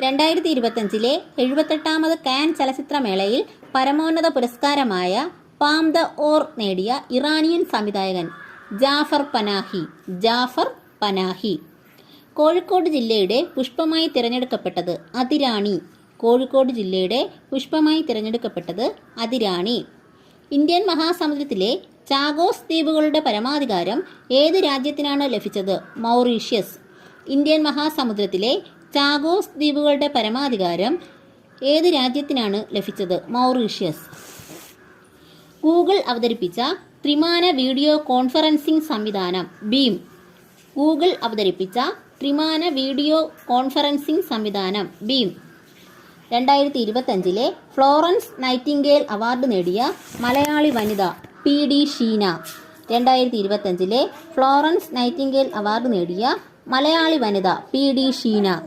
2025 78ാമത് can ചലച്ചിത്രമേളയിൽ പരമോന്നത പുരസ്കാരമായ palm the or നേടിയ Iranian സംവിധായകൻ ജാഫർ പനാഹി. കോഴിക്കോട് ജില്ലയുടെ പുഷ്പമായി തിരഞ്ഞെടുക്കപ്പെട്ടത് അതിരാണി. ഇന്ത്യൻ മഹാസമുദ്രത്തിലെ ചാഗോസ് ദ്വീപുകളുടെ പരമാധികാരം ഏത് രാജ്യത്തിനാണ് ലഭിച്ചത്? മൗറീഷ്യസ്. ഇന്ത്യൻ മഹാസമുദ്രത്തിലെ ചാഗോസ് ദ്വീപുകളുടെ പരമാധികാരം ഏത് രാജ്യത്തിനാണ് ലഭിച്ചത്? മൗറീഷ്യസ്. ഗൂഗിൾ അവതരിപ്പിച്ച ത്രിമാന വീഡിയോ കോൺഫറൻസിംഗ് സംവിധാനം ബീം. 2025 ഫ്ലോറൻസ് നൈറ്റിംഗേൽ അവാർഡ് നേടിയ മലയാളി വനിത PD Sheena. 2025 Florence Nightingale award നേടിയ മലയാളി വനിത PD ഷീന.